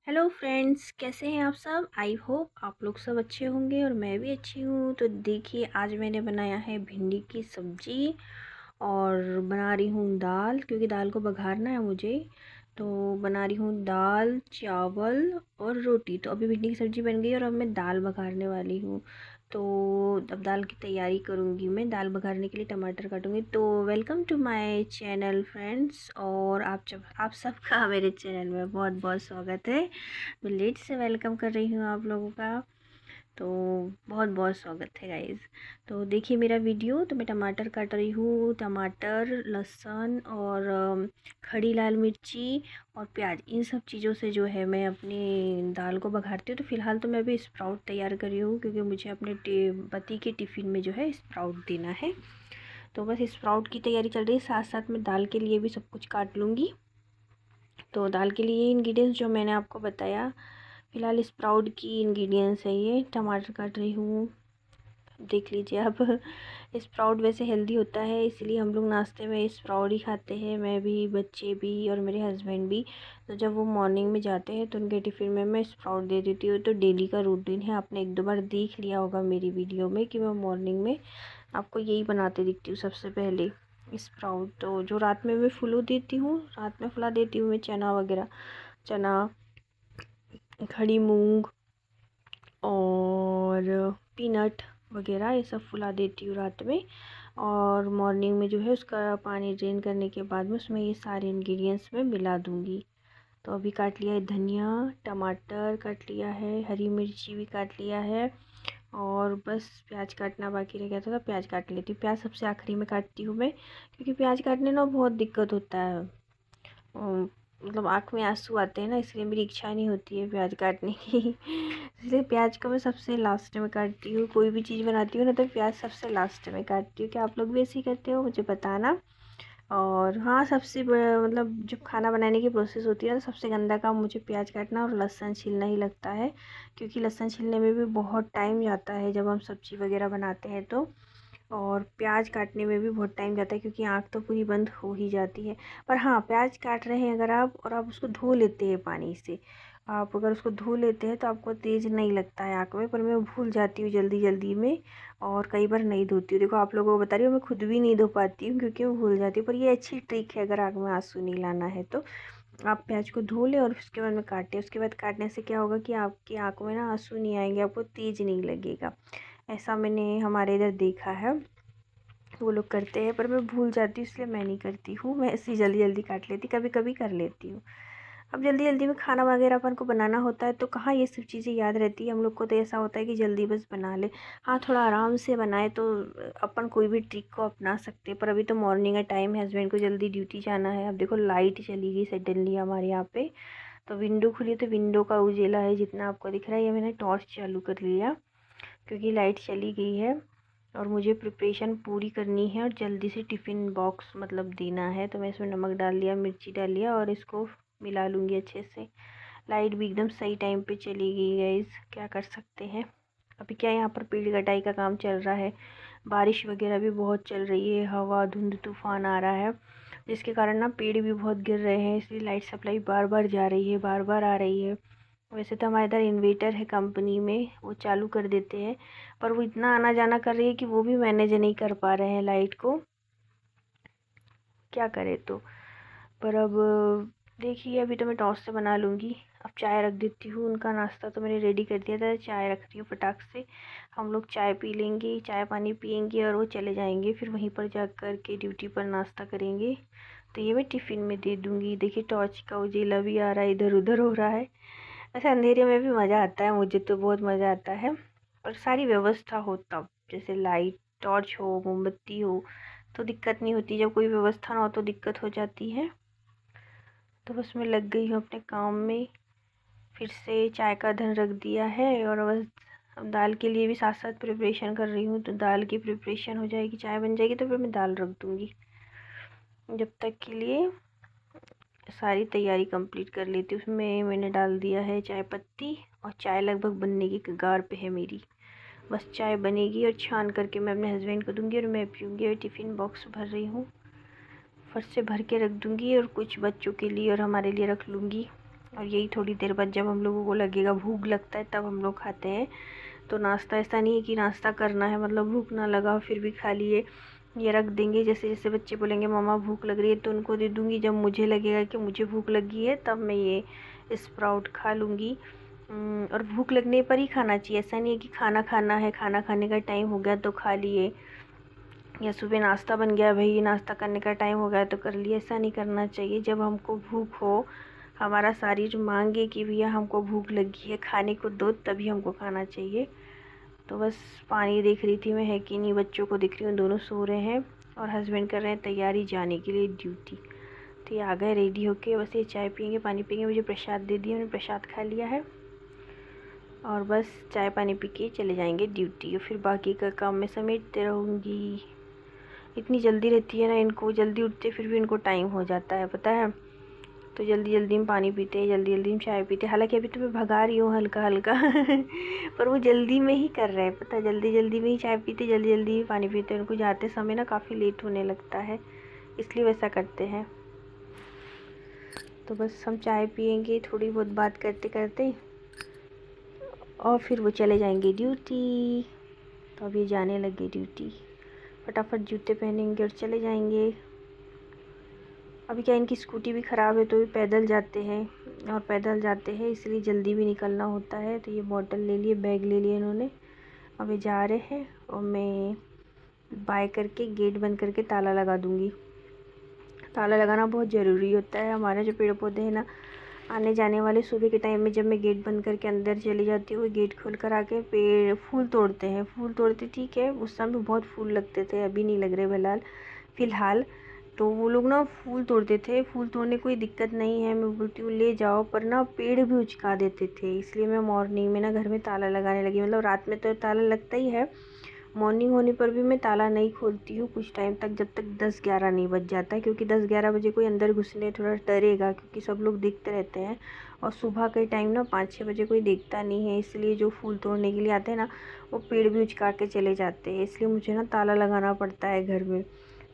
Hello friends, कैसे हैं आप सब। आई होप आप लोग सब अच्छे होंगे और मैं भी अच्छी हूँ। तो देखिए, आज मैंने बनाया है भिंडी की सब्जी और बना रही हूँ दाल, क्योंकि दाल को बघारना है मुझे। तो बना रही हूँ दाल, चावल और रोटी। तो अभी भिंडी की सब्जी बन गई और अब मैं दाल बघारने वाली हूँ। तो अब दाल की तैयारी करूँगी। मैं दाल बघारने के लिए टमाटर काटूँगी। तो welcome to my channel friends, और आप सबका मेरे चैनल में बहुत बहुत स्वागत है। मैं लेट से वेलकम कर रही हूँ आप लोगों का, तो बहुत बहुत स्वागत है गाइज़। तो देखिए मेरा वीडियो। तो मैं टमाटर काट रही हूँ, टमाटर, लहसुन और खड़ी लाल मिर्ची और प्याज, इन सब चीज़ों से जो है मैं अपनी दाल को बघारती हूँ। तो फ़िलहाल तो मैं अभी स्प्राउट तैयार कर रही हूँ, क्योंकि मुझे अपने पति के टिफ़िन में जो है स्प्राउट देना है। तो बस स्प्राउट की तैयारी चल रही है, साथ साथ मैं दाल के लिए भी सब कुछ काट लूँगी। तो दाल के लिए इंग्रेडिएंट्स जो मैंने आपको बताया, फ़िलहाल स्प्राउट की इंग्रेडिएंट्स है ये। टमाटर काट रही हूँ, देख लीजिए आप। स्प्राउट वैसे हेल्दी होता है, इसलिए हम लोग नाश्ते में स्प्राउट ही खाते हैं, मैं भी, बच्चे भी और मेरे हस्बैंड भी। तो जब वो मॉर्निंग में जाते हैं तो उनके टिफ़िन में मैं स्प्राउट दे देती हूँ। तो डेली का रूटीन है, आपने एक दो बार देख लिया होगा मेरी वीडियो में कि मैं मॉर्निंग में आपको यही बनाते दिखती हूँ सबसे पहले, स्प्राउट। तो जो रात में मैं फुला देती हूँ, रात में फुला देती हूँ मैं चना वगैरह, चना, खड़ी मूंग और पीनट वगैरह, ये सब फुला देती हूँ रात में। और मॉर्निंग में जो है उसका पानी ड्रेन करने के बाद में उसमें ये सारे इंग्रेडिएंट्स में मिला दूँगी। तो अभी काट लिया है धनिया, टमाटर काट लिया है, हरी मिर्ची भी काट लिया है, और बस प्याज काटना बाकी रह गया था। तो प्याज काट लेती हूँ। प्याज सबसे आखिरी में काटती हूँ मैं, क्योंकि प्याज काटने ना बहुत दिक्कत होता है। मतलब आँख में आंसू आते हैं ना, इसलिए मेरी इच्छा नहीं होती है प्याज काटने की। इसलिए प्याज को मैं सबसे लास्ट में काटती हूँ। कोई भी चीज़ बनाती हूँ ना, तो प्याज सबसे लास्ट में काटती हूँ। क्या आप लोग भी ऐसे ही करते हो, मुझे बताना। और हाँ, मतलब जब खाना बनाने की प्रोसेस होती है ना, सबसे गंदा काम मुझे प्याज काटना और लहसुन छीलना ही लगता है, क्योंकि लहसुन छीलने में भी बहुत टाइम जाता है जब हम सब्ज़ी वगैरह बनाते हैं तो। और प्याज काटने में भी बहुत टाइम जाता है, क्योंकि आँख तो पूरी बंद हो ही जाती है। पर हाँ, प्याज काट रहे हैं अगर आप, और आप उसको धो लेते हैं पानी से, आप अगर उसको धो लेते हैं तो आपको तेज़ नहीं लगता है आँख में। पर मैं भूल जाती हूँ जल्दी जल्दी में, और कई बार नहीं धोती हूँ। देखो आप लोगों को बता रही हूँ, मैं खुद भी नहीं धो पाती हूँ, क्योंकि मैं भूल जाती हूँ। पर ये अच्छी ट्रिक है, अगर आँख में आंसू नहीं लाना है तो आप प्याज को धो लें और उसके बाद में काटें। उसके बाद काटने से क्या होगा कि आपकी आँख में ना आंसू नहीं आएंगे, आपको तेज़ नहीं लगेगा। ऐसा मैंने हमारे इधर देखा है, वो लोग करते हैं। पर मैं भूल जाती हूँ, इसलिए मैं नहीं करती हूँ। मैं ऐसे ही जल्दी जल्दी काट लेती, कभी कभी कर लेती हूँ। अब जल्दी जल्दी में खाना वगैरह अपन को बनाना होता है, तो कहाँ ये सब चीज़ें याद रहती है हम लोग को। तो ऐसा होता है कि जल्दी बस बना ले। हाँ, थोड़ा आराम से बनाए तो अपन कोई भी ट्रिक को अपना सकते हैं। पर अभी तो मॉर्निंग का टाइम है, हस्बैंड को जल्दी ड्यूटी जाना है। अब देखो लाइट चली गई सडनली हमारे यहाँ पे। तो विंडो खुली, तो विंडो का उजेला है जितना आपको दिख रहा है, ये मैंने टॉर्च चालू कर लिया, क्योंकि लाइट चली गई है। और मुझे प्रिपरेशन पूरी करनी है और जल्दी से टिफ़िन बॉक्स मतलब देना है। तो मैं इसमें नमक डाल लिया, मिर्ची डाल लिया, और इसको मिला लूँगी अच्छे से। लाइट भी एकदम सही टाइम पे चली गई गाइस, क्या कर सकते हैं। अभी क्या, यहाँ पर पेड़ कटाई का काम चल रहा है, बारिश वगैरह भी बहुत चल रही है, हवा, धुंध, तूफान आ रहा है, जिसके कारण ना पेड़ भी बहुत गिर रहे हैं। इसलिए लाइट सप्लाई बार बार जा रही है, बार बार आ रही है। वैसे तो हमारे इधर इन्वेटर है कंपनी में, वो चालू कर देते हैं, पर वो इतना आना जाना कर रही है कि वो भी मैनेज नहीं कर पा रहे हैं लाइट को, क्या करें तो। पर अब देखिए, अभी तो मैं टॉस से बना लूँगी। अब चाय रख देती हूँ, उनका नाश्ता तो मैंने रेडी कर दिया था, चाय रख रही हूँ फटाक से। हम लोग चाय पी लेंगे, चाय पानी पियेंगे, और वो चले जाएंगे फिर वहीं पर जा कर के ड्यूटी पर नाश्ता करेंगे। तो ये मैं टिफ़िन में दे दूँगी। देखिए टॉर्च का उजेला भी आ रहा है, इधर उधर हो रहा है। ऐसे अंधेरे में भी मज़ा आता है, मुझे तो बहुत मज़ा आता है। और सारी व्यवस्था हो तब, जैसे लाइट, टॉर्च हो, मोमबत्ती हो, तो दिक्कत नहीं होती। जब कोई व्यवस्था ना हो तो दिक्कत हो जाती है। तो बस मैं लग गई हूँ अपने काम में, फिर से चाय का धन रख दिया है। और बस अब दाल के लिए भी साथ साथ प्रिपरेशन कर रही हूँ। तो दाल की प्रिपरेशन हो जाएगी, चाय बन जाएगी, तो फिर मैं दाल रख दूँगी। जब तक के लिए सारी तैयारी कंप्लीट कर लेती हूँ। उसमें मैंने डाल दिया है चाय पत्ती, और चाय लगभग बनने की कगार पे है मेरी। बस चाय बनेगी और छान करके मैं अपने हस्बैंड को दूंगी और मैं पीऊँगी। और टिफ़िन बॉक्स भर रही हूँ, फट से भर के रख दूँगी, और कुछ बच्चों के लिए और हमारे लिए रख लूँगी। और यही थोड़ी देर बाद जब हम लोगों को लगेगा भूख लगता है तब हम लोग खाते हैं। तो नाश्ता ऐसा नहीं है कि नाश्ता करना है मतलब भूख ना लगा फिर भी खा लिए, ये रख देंगे। जैसे जैसे बच्चे बोलेंगे मम्मा भूख लग रही है तो उनको दे दूँगी। जब मुझे लगेगा कि मुझे भूख लगी है तब मैं ये स्प्राउट खा लूँगी। और भूख लगने पर ही खाना चाहिए, ऐसा नहीं है कि खाना खाना है, खाना खाने का टाइम हो गया तो खा लिए, या सुबह नाश्ता बन गया भाई नाश्ता करने का टाइम हो गया तो कर लिए, ऐसा नहीं करना चाहिए। जब हमको भूख हो, हमारा शरीर मांगे कि भैया हमको भूख लगी है खाने को दो, तभी हमको खाना चाहिए। तो बस पानी देख रही थी मैं है कि नहीं, बच्चों को दिख रही हूँ, दोनों सो रहे हैं और हस्बैंड कर रहे हैं तैयारी जाने के लिए ड्यूटी। तो ये आ गए रेडी होके, बस ये चाय पियेंगे पानी पियेंगे। मुझे प्रसाद दे दिया, मैंने प्रसाद खा लिया है और बस चाय पानी पी के चले जाएंगे ड्यूटी और फिर बाकी का काम मैं समेटते रहूँगी। इतनी जल्दी रहती है ना इनको, जल्दी उठते फिर भी इनको टाइम हो जाता है पता है। तो जल्दी जल्दी में पानी पीते हैं, जल्दी जल्दी में चाय पीते हैं। हालांकि अभी तो मैं भगा रही हूँ हल्का हल्का पर वो जल्दी में ही कर रहे हैं पता है, जल्दी जल्दी में ही चाय पीते जल्दी जल्दी ही पानी पीते हैं। उनको जाते समय ना काफ़ी लेट होने लगता है इसलिए वैसा करते हैं। तो बस हम चाय पियेंगे थोड़ी बहुत बात करते करते और फिर वो चले जाएंगे ड्यूटी। तो अभी जाने लगे ड्यूटी, फटाफट जूते पहनेंगे और चले जाएंगे। अभी क्या इनकी स्कूटी भी ख़राब है तो भी पैदल जाते हैं, और पैदल जाते हैं इसलिए जल्दी भी निकलना होता है। तो ये बॉटल ले लिए, बैग ले लिए इन्होंने, अभी जा रहे हैं और मैं बाय करके गेट बंद करके ताला लगा दूँगी। ताला लगाना बहुत ज़रूरी होता है। हमारे जो पेड़ पौधे हैं ना, आने जाने वाले सुबह के टाइम में जब मैं गेट बंद करके अंदर चली जाती हूँ, गेट खोल कर आके पेड़ फूल तोड़ते हैं, फूल तोड़ते ठीक है, उस समय बहुत फूल लगते थे, अभी नहीं लग रहे फ़िलहाल। तो वो लोग ना फूल तोड़ते थे, फूल तोड़ने कोई दिक्कत नहीं है, मैं बोलती हूँ ले जाओ, पर ना पेड़ भी उचका देते थे। इसलिए मैं मॉर्निंग में ना घर में ताला लगाने लगी, मतलब रात में तो ताला लगता ही है, मॉर्निंग होने पर भी मैं ताला नहीं खोलती हूँ कुछ टाइम तक, जब तक 10-11 नहीं बज जाता है। क्योंकि 10-11 बजे कोई अंदर घुसने थोड़ा डरेगा, क्योंकि सब लोग देखते रहते हैं और सुबह के टाइम ना 5-6 बजे कोई देखता नहीं है। इसलिए जो फूल तोड़ने के लिए आते हैं ना, वो पेड़ भी उचका के चले जाते हैं, इसलिए मुझे ना ताला लगाना पड़ता है घर में।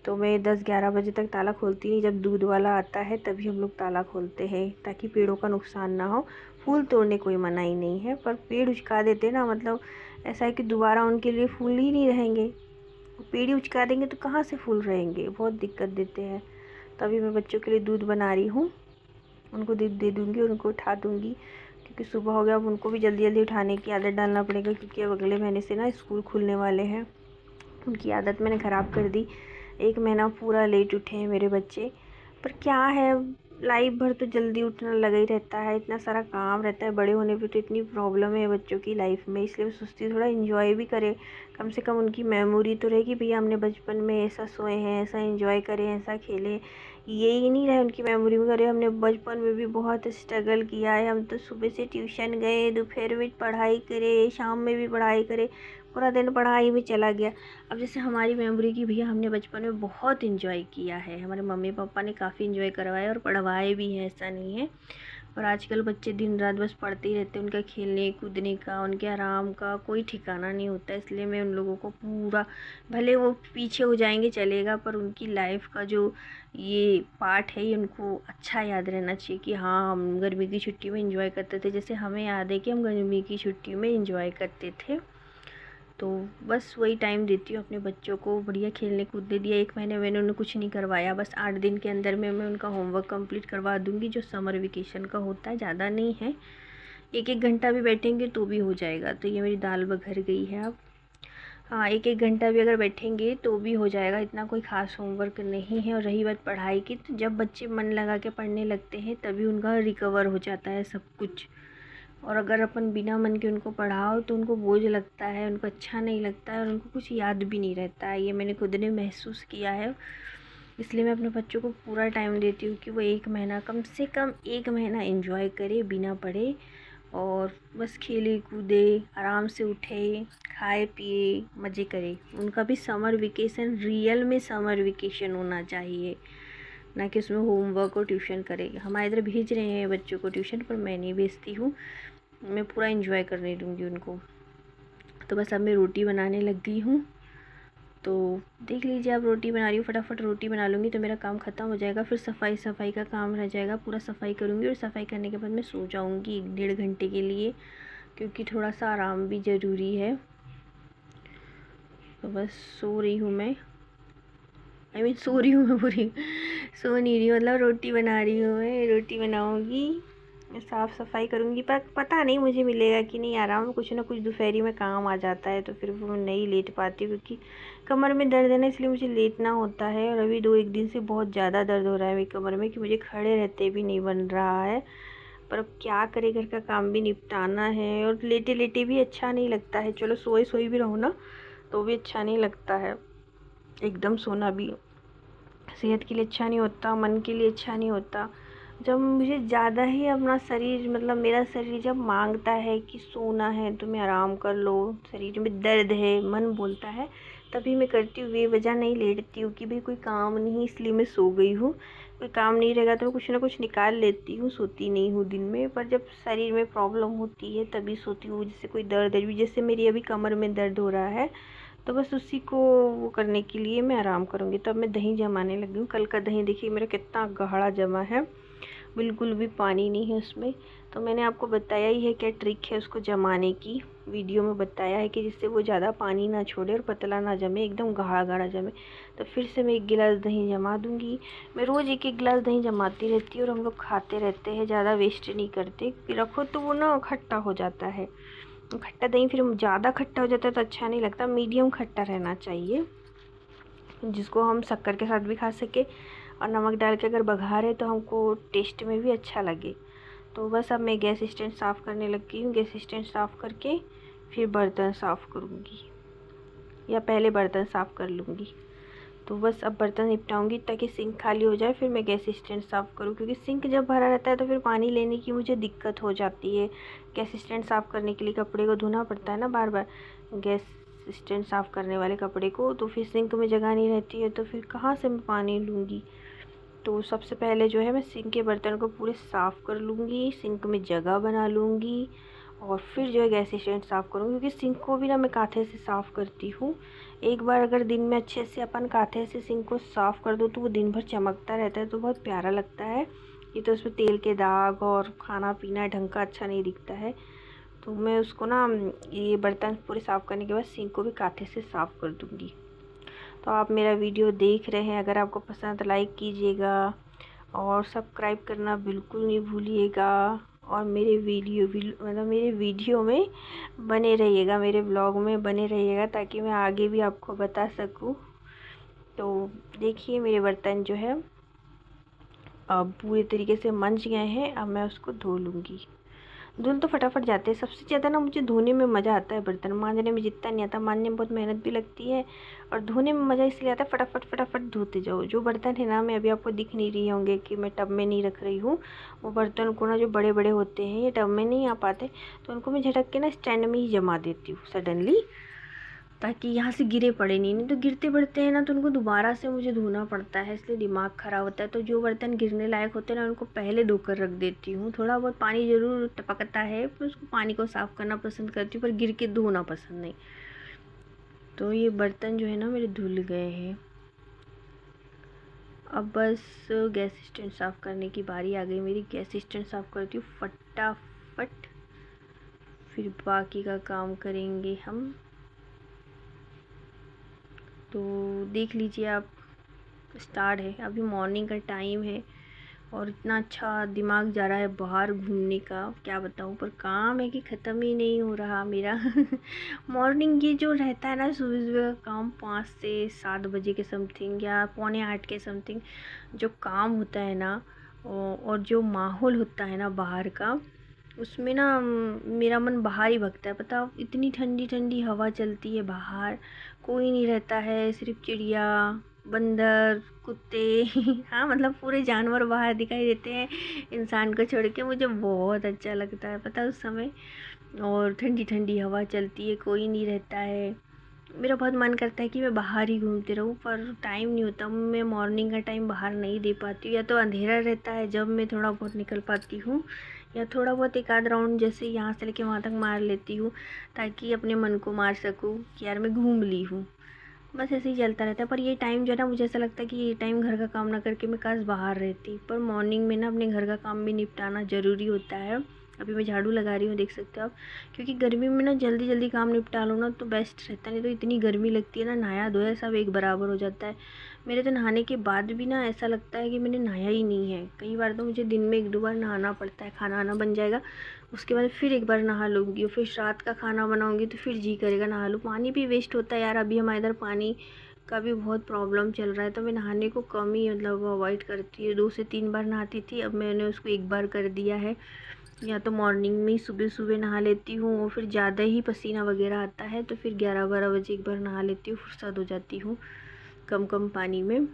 तो मैं 10-11 बजे तक ताला खोलती नहीं, जब दूध वाला आता है तभी हम लोग ताला खोलते हैं, ताकि पेड़ों का नुकसान ना हो। फूल तोड़ने कोई मनाही नहीं है, पर पेड़ उचका देते ना, मतलब ऐसा है कि दोबारा उनके लिए फूल ही नहीं रहेंगे। पेड़ ही उचका देंगे तो कहाँ से फूल रहेंगे, बहुत दिक्कत देते हैं। तभी मैं बच्चों के लिए दूध बना रही हूँ, उनको दूध दे दूँगी और उनको उठा दूँगी, क्योंकि सुबह हो गया। अब उनको भी जल्दी जल्दी उठाने की आदत डालना पड़ेगा, क्योंकि अब अगले महीने से ना स्कूल खुलने वाले हैं। उनकी आदत मैंने ख़राब कर दी, 1 महीना पूरा लेट उठे हैं मेरे बच्चे। पर क्या है, लाइफ भर तो जल्दी उठना लगा ही रहता है, इतना सारा काम रहता है, बड़े होने पे तो इतनी प्रॉब्लम है बच्चों की लाइफ में। इसलिए मैं सोचती हूँ थोड़ा इन्जॉय भी करें, कम से कम उनकी मेमोरी तो रहेगी, भैया हमने बचपन में ऐसा सोए हैं, ऐसा इन्जॉय करें, ऐसा खेले। यही नहीं रहे उनकी मेमोरी में, करे हमने बचपन में भी बहुत स्ट्रगल किया है, हम तो सुबह से ट्यूशन गए, दोपहर में पढ़ाई करे, शाम में भी पढ़ाई करे, पूरा दिन पढ़ाई में चला गया। अब जैसे हमारी मेमोरी की, भैया हमने बचपन में बहुत इन्जॉय किया है, हमारे मम्मी पापा ने काफ़ी इन्जॉय करवाया और पढ़वाए भी हैं, ऐसा नहीं है। और आजकल बच्चे दिन रात बस पढ़ते ही रहते हैं, उनका खेलने कूदने का, उनके आराम का कोई ठिकाना नहीं होता। इसलिए मैं उन लोगों को पूरा, भले वो पीछे हो जाएंगे चलेगा, पर उनकी लाइफ का जो ये पार्ट है ये उनको अच्छा याद रहना चाहिए कि हाँ हम गर्मी की छुट्टी में इंजॉय करते थे, जैसे हमें याद है कि हम गर्मी की छुट्टी में इंजॉय करते थे। तो बस वही टाइम देती हूँ अपने बच्चों को, बढ़िया खेलने कूदने दिया। 1 महीने मैंने उन्हें कुछ नहीं करवाया, बस 8 दिन के अंदर में मैं उनका होमवर्क कंप्लीट करवा दूँगी, जो समर वेकेशन का होता है, ज़्यादा नहीं है, 1-1 घंटा भी बैठेंगे तो भी हो जाएगा। तो ये मेरी दाल बघर गई है अब। हाँ, 1-1 घंटा भी अगर बैठेंगे तो भी हो जाएगा, इतना कोई ख़ास होमवर्क नहीं है। और रही बात पढ़ाई की, तो जब बच्चे मन लगा के पढ़ने लगते हैं तभी उनका रिकवर हो जाता है सब कुछ। और अगर अपन बिना मन के उनको पढ़ाओ तो उनको बोझ लगता है, उनको अच्छा नहीं लगता है और उनको कुछ याद भी नहीं रहता है, ये मैंने खुद ने महसूस किया है। इसलिए मैं अपने बच्चों को पूरा टाइम देती हूँ कि वो 1 महीना, कम से कम 1 महीना एंजॉय करे बिना पढ़े, और बस खेले कूदे, आराम से उठे, खाए पिए, मज़े करे। उनका भी समर वेकेशन रियल में समर वेकेशन होना चाहिए, ना कि उसमें होमवर्क और ट्यूशन करे। हमारे इधर भेज रहे हैं बच्चों को ट्यूशन, पर मैं नहीं भेजती हूँ, मैं पूरा एंजॉय करने दूँगी उनको। तो बस अब मैं रोटी बनाने लग गई हूँ तो देख लीजिए, अब रोटी बना रही हूँ, फटाफट रोटी बना लूँगी तो मेरा काम ख़त्म हो जाएगा। फिर सफाई का काम रह जाएगा, पूरा सफाई करूँगी और सफाई करने के बाद मैं सो जाऊँगी 1-1.5 घंटे के लिए, क्योंकि थोड़ा सा आराम भी ज़रूरी है। तो बस सो रही हूँ मैं, सो रही हूँ मैं पूरी, सो नहीं रही हूँ, मतलब रोटी बना रही हूँ मैं, रोटी बनाऊँगी, साफ़ सफाई करूँगी। पर पता नहीं मुझे मिलेगा कि नहीं आराम, कुछ ना कुछ दोपहरी में काम आ जाता है तो फिर वो मैं नहीं लेट पाती, क्योंकि कमर में दर्द है ना, इसलिए मुझे लेटना होता है। और अभी 2-1 दिन से बहुत ज़्यादा दर्द हो रहा है मेरी कमर में, कि मुझे खड़े रहते भी नहीं बन रहा है। पर अब क्या करे, घर का काम भी निपटाना है और लेटे लेटे भी अच्छा नहीं लगता है। चलो सोए सोई भी रहूँ ना तो भी अच्छा नहीं लगता है, एकदम सोना भी सेहत के लिए अच्छा नहीं होता, मन के लिए अच्छा नहीं होता। जब मुझे ज़्यादा ही अपना शरीर, मतलब मेरा शरीर जब मांगता है कि सोना है, तुम्हें आराम कर लो, शरीर में दर्द है, मन बोलता है, तभी मैं करती हूँ। बेवजह नहीं लेटती हूँ कि भाई कोई काम नहीं इसलिए मैं सो गई हूँ। कोई काम नहीं रहेगा तो मैं कुछ ना कुछ निकाल लेती हूँ, सोती नहीं हूँ दिन में। पर जब शरीर में प्रॉब्लम होती है तभी सोती हूँ, जैसे कोई दर्द है, जैसे मेरी अभी कमर में दर्द हो रहा है, तो बस उसी को वो करने के लिए मैं आराम करूँगी। तो अब मैं दही जमाने लगी हूँ। कल का दही देखिए मेरा कितना गाढ़ा जमा है, बिल्कुल भी पानी नहीं है उसमें। तो मैंने आपको बताया ही है क्या ट्रिक है उसको जमाने की, वीडियो में बताया है कि जिससे वो ज़्यादा पानी ना छोड़े और पतला ना जमे, एकदम गाढ़ा गाढ़ा जमे। तो फिर से मैं 1 गिलास दही जमा दूँगी। मैं रोज़ 1-1 गिलास दही जमाती रहती हूँ और हम लोग खाते रहते हैं, ज़्यादा वेस्ट नहीं करते, क्योंकि रखो तो वो ना खट्टा हो जाता है। खट्टा दही फिर ज़्यादा खट्टा हो जाता है तो अच्छा नहीं लगता, मीडियम खट्टा रहना चाहिए, जिसको हम शक्कर के साथ भी खा सके और नमक डाल के अगर बघारे तो हमको टेस्ट में भी अच्छा लगे। तो बस अब मैं गैस स्टैंड साफ़ करने लगी हूँ। गैस स्टैंड साफ़ करके फिर बर्तन साफ़ करूँगी, या पहले बर्तन साफ़ कर लूँगी। तो बस अब बर्तन निपटाऊंगी ताकि सिंक खाली हो जाए, फिर मैं गैस स्टैंड साफ़ करूँ, क्योंकि सिंक जब भरा रहता है तो फिर पानी लेने की मुझे दिक्कत हो जाती है। गैस स्टैंड साफ़ करने के लिए कपड़े को धोना पड़ता है ना बार बार, गैस स्टैंड साफ़ करने वाले कपड़े को, तो फिर सिंक में जगह नहीं रहती है, तो फिर कहाँ से मैं पानी लूँगी। तो सबसे पहले जो है मैं सिंक के बर्तन को पूरे साफ़ कर लूँगी, सिंक में जगह बना लूँगी, और फिर जो है गैस स्टैंड साफ़ करूँगी, क्योंकि सिंक को भी ना मैं कांथे से साफ़ करती हूँ। एक बार अगर दिन में अच्छे से अपन कांथे से सिंक को साफ़ कर दो तो वो दिन भर चमकता रहता है, तो बहुत प्यारा लगता है। ये तो उसमें तेल के दाग और खाना पीना ढंग का अच्छा नहीं दिखता है। तो मैं उसको ना, ये बर्तन पूरे साफ़ करने के बाद सिंक को भी कांथे से साफ़ कर दूँगी। तो आप मेरा वीडियो देख रहे हैं, अगर आपको पसंद तो लाइक कीजिएगा और सब्सक्राइब करना बिल्कुल नहीं भूलिएगा, और मेरे वीडियो में बने रहिएगा, मेरे ब्लॉग में बने रहिएगा, ताकि मैं आगे भी आपको बता सकूं। तो देखिए मेरे बर्तन जो है अब पूरे तरीके से मंज गए हैं। अब मैं उसको धो लूँगी। धुल तो फटाफट जाते हैं। सबसे ज़्यादा ना मुझे धोने में मज़ा आता है, बर्तन मांजने में जितना नहीं आता। मांजने में बहुत मेहनत भी लगती है और धोने में मज़ा इसलिए आता है, फटाफट फटाफट धोते जाओ। जो बर्तन है ना, मैं अभी आपको दिख नहीं रही होंगे कि मैं टब में नहीं रख रही हूँ, वो बर्तन को ना जो बड़े बड़े होते हैं ये टब में नहीं आ पाते, तो उनको मैं झटक के ना स्टैंड में ही जमा देती हूँ सडनली, ताकि यहाँ से गिरे पड़े नहीं तो गिरते पड़ते हैं ना तो उनको दोबारा से मुझे धोना पड़ता है, इसलिए दिमाग ख़राब होता है। तो जो बर्तन गिरने लायक होते हैं ना उनको पहले धोकर रख देती हूँ। थोड़ा बहुत पानी ज़रूर टपकता है, पर उसको पानी को साफ़ करना पसंद करती हूँ, पर गिर के धोना पसंद नहीं। तो ये बर्तन जो है ना मेरे धुल गए हैं। अब बस गैस स्टैंड साफ़ करने की बारी आ गई मेरी। गैस स्टैंड साफ़ करती हूँ फटाफट, फिर बाकी का काम करेंगे हम। तो देख लीजिए आप, स्टार्ट है, अभी मॉर्निंग का टाइम है और इतना अच्छा दिमाग जा रहा है बाहर घूमने का, क्या बताऊँ। पर काम है कि ख़त्म ही नहीं हो रहा मेरा। मॉर्निंग ये जो रहता है ना, सुबह सुबह का काम 5 से 7 बजे के समथिंग या 7:45 के समथिंग जो काम होता है ना, और जो माहौल होता है ना बाहर का, उसमें ना मेरा मन बाहर ही भगता है। पता, इतनी ठंडी ठंडी हवा चलती है बाहर, कोई नहीं रहता है, सिर्फ चिड़िया, बंदर, कुत्ते। हाँ, मतलब पूरे जानवर बाहर दिखाई देते हैं इंसान को छोड़ के। मुझे बहुत अच्छा लगता है पता उस समय, और ठंडी ठंडी हवा चलती है, कोई नहीं रहता है। मेरा बहुत मन करता है कि मैं बाहर ही घूमते रहूँ, पर टाइम नहीं होता। मैं मॉर्निंग का टाइम बाहर नहीं दे पाती हूँ, या तो अंधेरा रहता है जब मैं थोड़ा बहुत निकल पाती हूँ, या थोड़ा बहुत एक आध राउंड जैसे यहाँ से लेके वहाँ तक मार लेती हूँ, ताकि अपने मन को मार सकूँ कि यार मैं घूम ली हूँ। बस ऐसे ही चलता रहता है। पर ये टाइम जो है ना, मुझे ऐसा लगता है कि ये टाइम घर का काम ना करके मैं काश बाहर रहती। पर मॉर्निंग में ना अपने घर का काम भी निपटाना ज़रूरी होता है। अभी मैं झाड़ू लगा रही हूँ, देख सकते हो आप। क्योंकि गर्मी में ना जल्दी जल्दी काम निपटा लो ना तो बेस्ट रहता है, नहीं तो इतनी गर्मी लगती है ना, नहाया धोया सब एक बराबर हो जाता है। मेरे तो नहाने के बाद भी ना ऐसा लगता है कि मैंने नहाया ही नहीं है। कई बार तो मुझे दिन में 1-2 बार नहाना पड़ता है। खाना वाना बन जाएगा, उसके बाद फिर एक बार नहा लूँगी, और फिर रात का खाना बनाऊँगी तो फिर जी करेगा नहा लूँ। पानी भी वेस्ट होता है यार। अभी हमारे इधर पानी का भी बहुत प्रॉब्लम चल रहा है, तो मैं नहाने को कम ही मतलब अवॉइड करती हूँ। 2 से 3 बार नहाती थी, अब मैंने उसको 1 बार कर दिया है। या तो मॉर्निंग में ही सुबह सुबह नहा लेती हूँ, और फिर ज़्यादा ही पसीना वगैरह आता है तो फिर 11-12 बजे एक बार नहा लेती हूँ, फुर्सत हो जाती हूँ कम कम पानी में।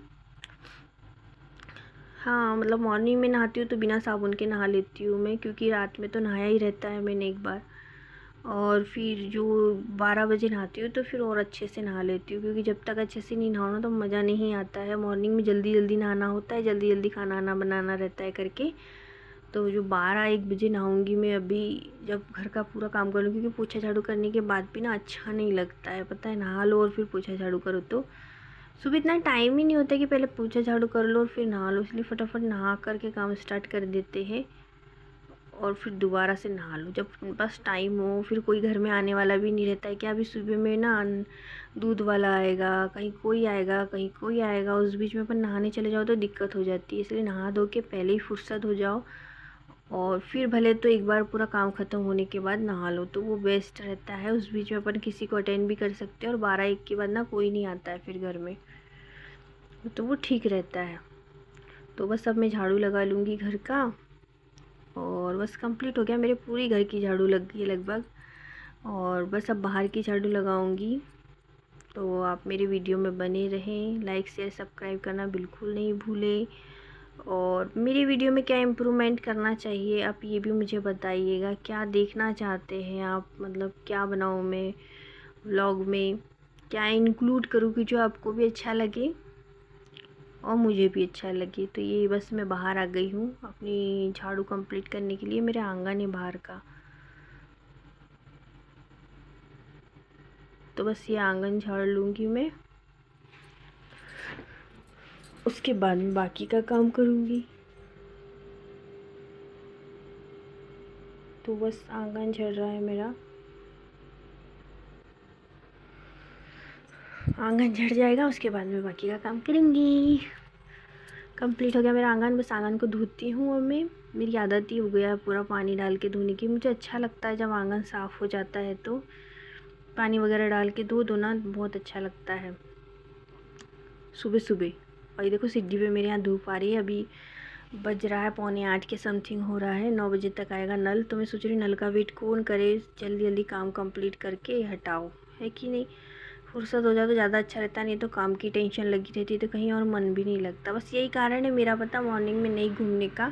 हाँ, मतलब मॉर्निंग में नहाती हूँ तो बिना साबुन के नहा लेती हूँ मैं, क्योंकि रात में तो नहाया ही रहता है मैंने एक बार। और फिर जो 12 बजे नहाती हूँ तो फिर और अच्छे से नहा लेती हूँ, क्योंकि जब तक अच्छे से नहीं नहाओ ना तो मज़ा नहीं आता है। मॉर्निंग में जल्दी जल्दी नहाना होता है, जल्दी जल्दी खाना वाना बनाना रहता है करके। तो जो 12-1 बजे नहाऊंगी मैं अभी, जब घर का पूरा काम कर लूँ, क्योंकि पोछा झाड़ू करने के बाद भी ना अच्छा नहीं लगता है, पता है। नहा लो और फिर पोछा झाड़ू करो तो सुबह इतना टाइम ही नहीं होता कि पहले पोछा झाड़ू कर लो और फिर नहा लो, इसलिए फटाफट नहा करके काम स्टार्ट कर देते हैं और फिर दोबारा से नहा लो जब बस टाइम हो। फिर कोई घर में आने वाला भी नहीं रहता है कि अभी सुबह में ना दूध वाला आएगा, कहीं कोई आएगा, कहीं कोई आएगा, उस बीच में अपन नहाने चले जाओ तो दिक्कत हो जाती है। इसलिए नहा धो के पहले ही फुर्सत हो जाओ, और फिर भले तो एक बार पूरा काम ख़त्म होने के बाद नहा लो तो वो बेस्ट रहता है। उस बीच में अपन किसी को अटेंड भी कर सकते हैं, और 12-1 के बाद ना कोई नहीं आता है फिर घर में, तो वो ठीक रहता है। तो बस अब मैं झाड़ू लगा लूँगी घर का, और बस कंप्लीट हो गया। मेरे पूरी घर की झाड़ू लग गई लगभग, और बस अब बाहर की झाड़ू लगाऊंगी। तो आप मेरे वीडियो में बने रहें, लाइक शेयर सब्सक्राइब करना बिल्कुल नहीं भूलें। और मेरी वीडियो में क्या इम्प्रूवमेंट करना चाहिए आप ये भी मुझे बताइएगा, क्या देखना चाहते हैं आप, मतलब क्या बनाऊँ मैं व्लॉग में, क्या इंक्लूड करूँ कि जो आपको भी अच्छा लगे और मुझे भी अच्छा लगे। तो ये बस मैं बाहर आ गई हूँ अपनी झाड़ू कंप्लीट करने के लिए। मेरा आंगन है बाहर का, तो बस ये आंगन झाड़ लूँगी मैं, उसके बाद में बाकी का काम करूँगी। तो बस आंगन झड़ रहा है मेरा, आंगन झड़ जाएगा उसके बाद में बाकी का काम करूँगी। कंप्लीट हो गया मेरा आंगन, बस आंगन को धोती हूँ। और मैं, मेरी आदत ही हो गया पूरा पानी डाल के धोने की। मुझे अच्छा लगता है जब आंगन साफ़ हो जाता है तो पानी वगैरह डाल के धो ना, बहुत अच्छा लगता है सुबह सुबह। और ये देखो सीढ़ी पे मेरे यहाँ धूप आ रही है। अभी बज रहा है 7:45 के समथिंग हो रहा है, 9 बजे तक आएगा नल। तो मैं सोच रही हूँ नल का वेट कौन करे, जल्दी जल्दी काम कंप्लीट करके हटाओ, है कि नहीं। फुर्सत हो जाए तो ज़्यादा अच्छा रहता, नहीं तो काम की टेंशन लगी रहती है तो कहीं और मन भी नहीं लगता। बस यही कारण है मेरा, पता, मॉर्निंग में नहीं घूमने का,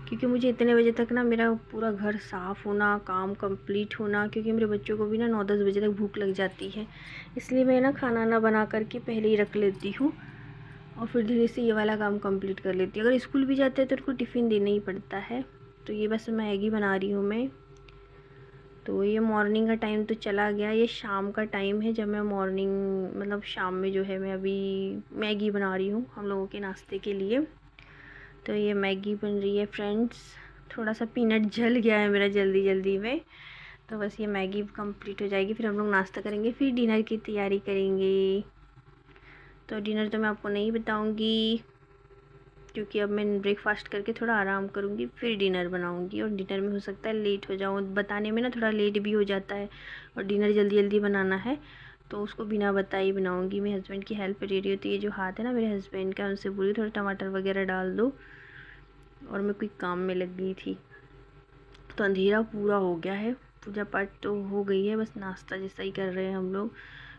क्योंकि मुझे इतने बजे तक ना मेरा पूरा घर साफ़ होना, काम कंप्लीट होना, क्योंकि मेरे बच्चों को भी ना 9-10 बजे तक भूख लग जाती है। इसलिए मैं ना खाना ना बना करके पहले ही रख लेती हूँ, और फिर धीरे से ये वाला काम कंप्लीट कर लेती हूँ। अगर स्कूल भी जाते हैं तो उनको टिफ़िन देना ही पड़ता है। तो ये बस मैगी बना रही हूँ मैं। तो ये मॉर्निंग का टाइम तो चला गया, ये शाम का टाइम है जब मैं मॉर्निंग मतलब शाम में जो है मैं अभी मैगी बना रही हूँ हम लोगों के नाश्ते के लिए। तो ये मैगी बन रही है फ्रेंड्स। थोड़ा सा पीनट जल गया है मेरा जल्दी जल्दी में। तो बस ये मैगी कंप्लीट हो जाएगी, फिर हम लोग नाश्ता करेंगे, फिर डिनर की तैयारी करेंगे। तो डिनर तो मैं आपको नहीं बताऊँगी, क्योंकि अब मैं ब्रेकफास्ट करके थोड़ा आराम करूँगी, फिर डिनर बनाऊँगी। और डिनर में हो सकता है लेट हो जाऊँ, बताने में ना थोड़ा लेट भी हो जाता है, और डिनर जल्दी जल्दी बनाना है तो उसको बिना बताए बनाऊँगी। मेरे हस्बैंड की हेल्प ले रही होती है, जो हाथ है ना मेरे हस्बैंड का, उनसे बोली थोड़ा टमाटर वगैरह डाल दो, और मैं कोई काम में लग गई थी। तो अंधेरा पूरा हो गया है, पूजा पाठ तो हो गई है, बस नाश्ता जैसा ही कर रहे हैं हम लोग,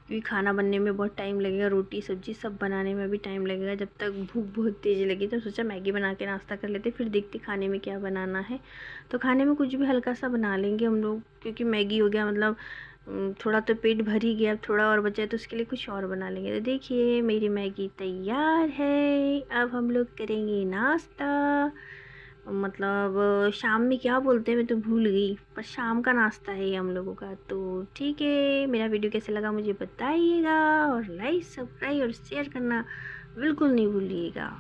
क्योंकि खाना बनने में बहुत टाइम लगेगा, रोटी सब्जी सब बनाने में भी टाइम लगेगा। जब तक भूख बहुत तेज़ लगी तो सोचा मैगी बना के नाश्ता कर लेते, फिर देखते खाने में क्या बनाना है। तो खाने में कुछ भी हल्का सा बना लेंगे हम लोग, क्योंकि मैगी हो गया मतलब थोड़ा तो पेट भर ही गया, थोड़ा और बचा है तो उसके लिए कुछ और बना लेंगे। तो देखिए मेरी मैगी तैयार है, अब हम लोग करेंगे नाश्ता। मतलब शाम में क्या बोलते हैं मैं तो भूल गई, पर शाम का नाश्ता है ये हम लोगों का। तो ठीक है, मेरा वीडियो कैसे लगा मुझे बताइएगा, और लाइक सब्सक्राइब और शेयर करना बिल्कुल नहीं भूलिएगा।